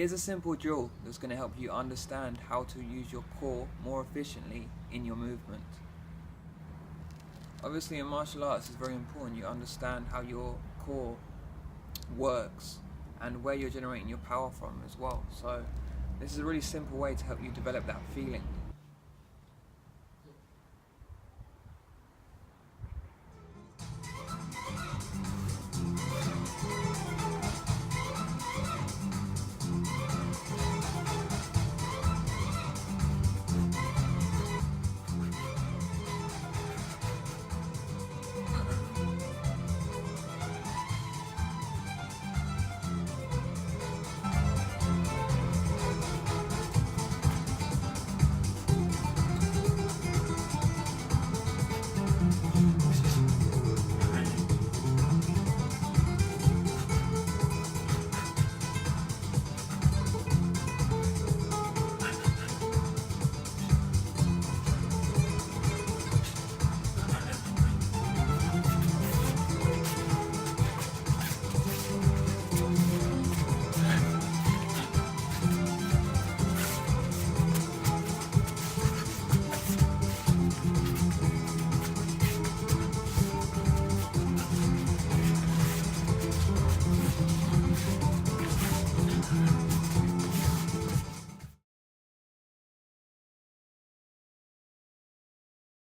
Here's a simple drill that's going to help you understand how to use your core more efficiently in your movement. Obviously in martial arts it's very important you understand how your core works and where you're generating your power from as well. So this is a really simple way to help you develop that feeling.